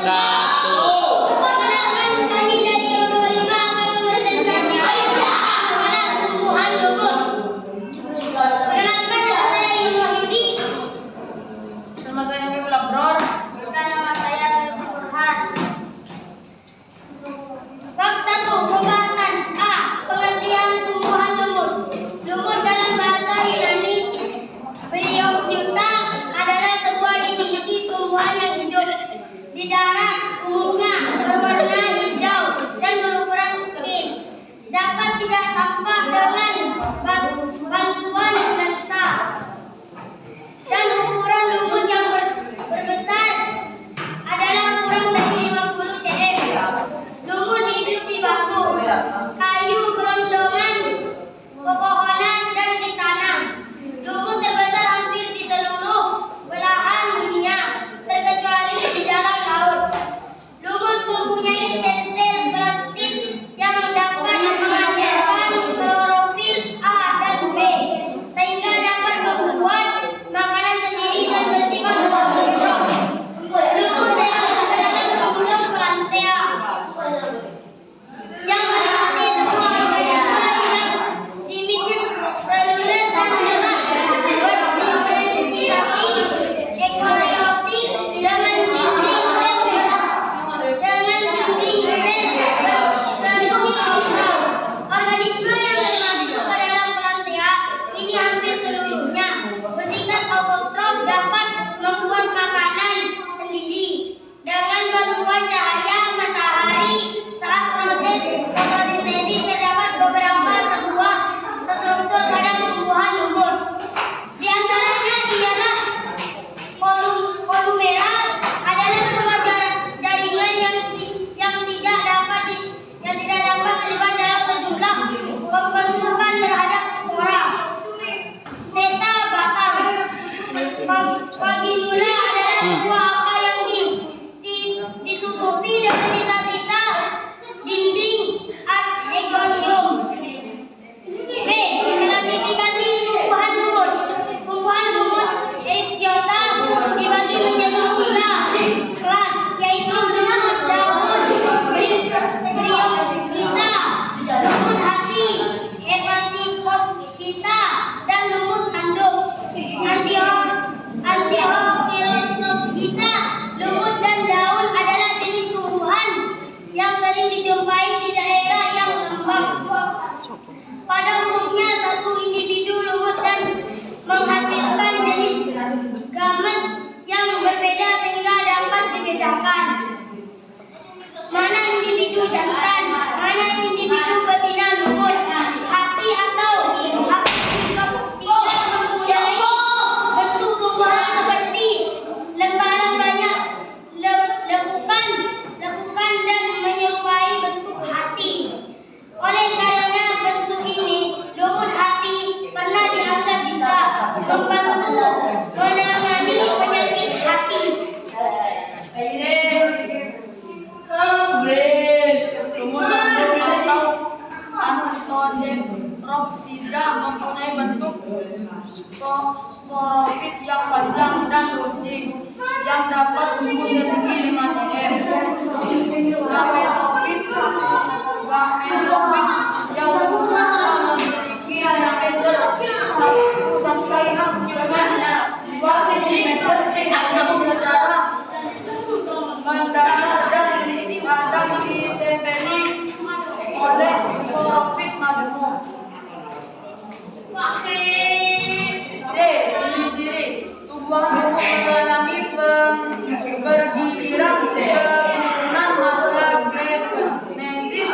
wabarakatuh. Perkenalkan, kami dari kelompok 5 akan mempresentasi bagaimana tumbuhan lumut. Perkenalkan, nama saya Iman Wahyudi. Nama saya Miul Abror. Dan nama saya Saiful Burhan. Bab 1, pembahasan. A. Pengertian tumbuhan lumut. Lumut dalam bahasa Yunani Bryophyta adalah sebuah divisi tumbuhan yang hidup di darat, umumnya berwarna hijau dan berukuran kecil. Dapat tidak tampak dengan bantuan lensa. Dan ukuran lumut yang berbesar adalah kurang dari 50 cm. Lumut hidup di batu, kayu, gelondongan, pepohonan, dan di tanah. Lumut terbesar hampir di seluruh belahan dunia, terkecuali di dalam laut. Lumut mempunyai sel-sel plastik yang dapat menghasilkan klorofil A dan B, sehingga dapat membuat makanan sendiri dan bersifat autotrof. Lumut termasuk ke dalam kelompok Plantae yang meliputi semua organisme yang dimiliki seluler dan dapat berdiferensiasi eukariotik dengan dinding sel berseluruh. Organisme yang termasuk ke dalam Plantae ini hampir seluruhnya bersifat autotrof, dapat membuat makanan sendiri dengan bantuan cahaya matahari. Saat proses fotosintesis terdapat beberapa sebuah struktur pada tumbuhan lumut. Di antaranya ialah kolumera adalah sebuah jaringan yang tidak dapat terlibat dalam sejumlah pembentukan terhadap spora. Seta batang. Vaginula adalah sebuah akar yang ditutupi dengan sisa-sisa dinding adhegonium. B. Klasifikasi tumbuhan lumut. Tumbuhan lumut Eriphyta dibagi menjadi 3 kelas, yaitu lumut daun Bryophyta, lumut hati Hepaticophyta, dan lumut anduk Antilocheirophyta. Lumut dan daun adalah jenis tumbuhan yang sering dijumpai di daerah yang lembab. Pada umumnya satu individu lumut dan menghasilkan jenis gamet yang berbeda sehingga dapat dibedakan mana individu jantan, mana individu betina lumut. Hati atau Hepaticophyta mempunyai bentuk tumbuhan seperti lembaran banyak lekukan dan menyerupai bentuk hati. Oleh karena bentuk ini, lumut hati pernah dianggap bisa membantu menangani penyakit hati. Anodepropsida mempunyai bentuk sporofit yang panjang dan runcing yang dapat tumbuh setinggi 5 cm. Gametofit yang umumnya memiliki diameter 1 sampai dengan 2 cm yang secara mendatar dan kadang ditempeli oleh sporofit majemuk. C. Ciri-ciri tumbuhan lumut mengalami pergiliran penurunan morfogenesis.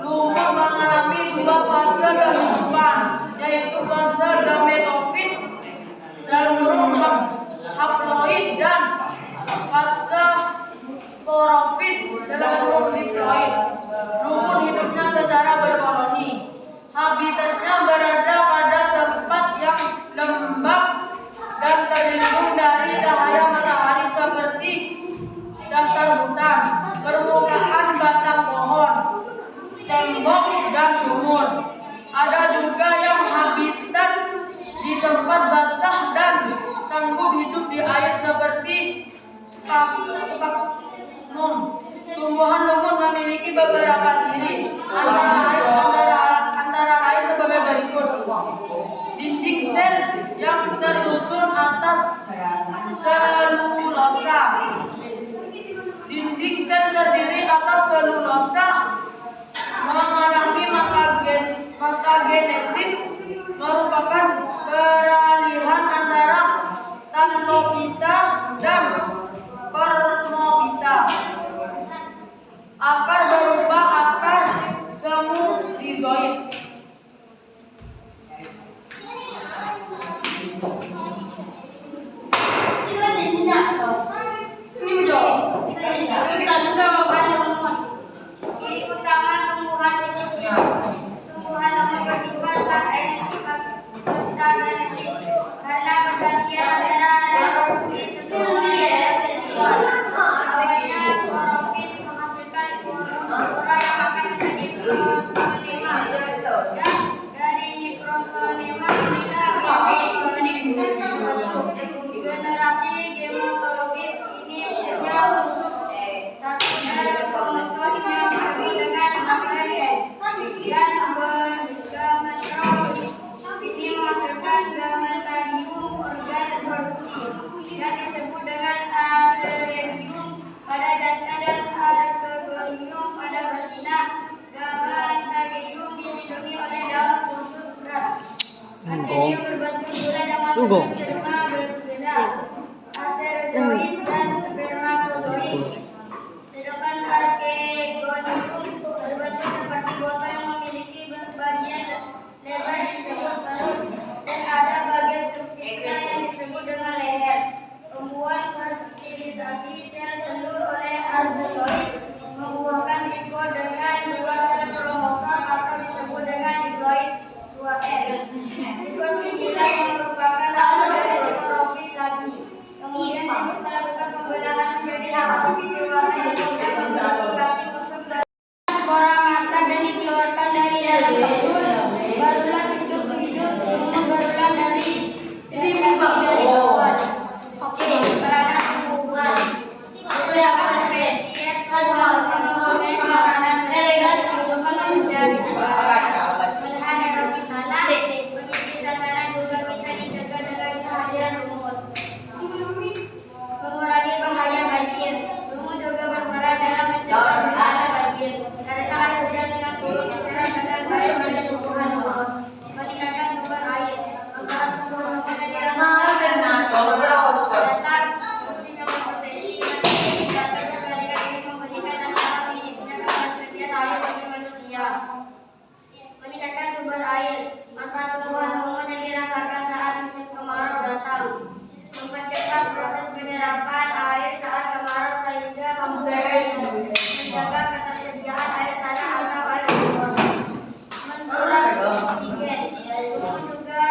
Lumut mengalami 2 fase kehidupan, yaitu fase gametofit dalam kurung haploid dan fase sporofit dalam kurung diploid. Lumut hidupnya secara berkoloni. Habitatnya berada pada tempat yang lembab dan terlindung dari cahaya matahari seperti dasar hutan, permukaan batang pohon, tembok, dan sumur. Ada juga yang habitat di tempat basah dan sanggup hidup di air seperti Sphagnum. Tumbuhan lumut memiliki beberapa ciri, antara lain sebagai berikut. Dinding sel yang tersusun atas selulosa. Dinding sel terdiri atas selulosa, mengalami metagenesis, merupakan peralihan antara tanlopita dan permopita. Akar berupa akar semu rizoid. Ciri utama tumbuhan sejenisnya. Tumbuhan lumut bersifat metagenesis karena pergantian antara reproduksi seksual dan seksual. Awalnya sporofit menghasilkan spora yang akan menjadi protonema, dan dari protonema mereka membentuk generasi gematofit. Ini punya satu sel kromosom yang disebut dengan nuklea, dan gametrol ini menghasilkan gametarium organ reproduksi yang disebut dengan arterium pada jantan dan arterium pada betina. Gametarium dilindungi oleh daun khusus berat. Arterium berbentuk bulat dan masuk sperma berbeda, arteriozoid dan spermatozoid. Sedangkan archegonium berbentuk seperti botol yang memiliki bagian lebar disebut perut dan ada bagian sempitnya yang disebut dengan leher. Tumbuhan fertilisasi sel telur oleh arbozoid membuahkan zigot dengan 2 sel kromosom atau disebut dengan diploid 2F. Zigot inilah yang merupakan awal dari sporofit lagi. Kemudian zigot melakukan pembelahan menjadi sporofit dewasa yang sudah memiliki kaki untuk spora masak dan dikeluarkan dari dalam telur. Barulah siklus hidup berulang dari awal. Oke, peranan tumbuhan. Beberapa spesies tumbuhan mempunyai peranan penting kehidupan manusia, menahan erosi tanah, penyidisan tanah juga bisa dijaga dengan kehadiran lumut. Mengurangi bahaya banjir. Lumut juga berperan dalam mencegah bencana banjir karena air hujan yang tinggi diserap dengan baik pada tumbuhan lumut. Meningkatkan sumber air. Manfaat tumbuhan lumut yang dirasakan datang musim yang berpotensi yang meningkatkan kebalikan ini memberikan antara minimnya ketersediaan air bagi manusia. Meningkatkan sumber air. Manfaat tumbuhan lumut yang dirasakan saat musim kemarau datang. Mempercepat proses penyerapan air saat kemarau sehingga menjaga ketersediaan air tanah atau air sumur. Mensurat oksigen. Lumut juga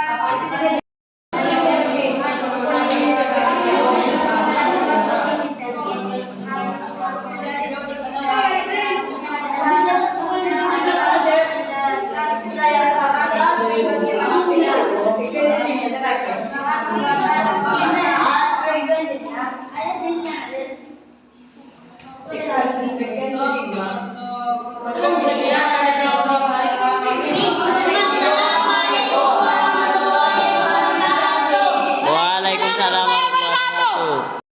Waalaikumsalam warahmatullahi wabarakatuh.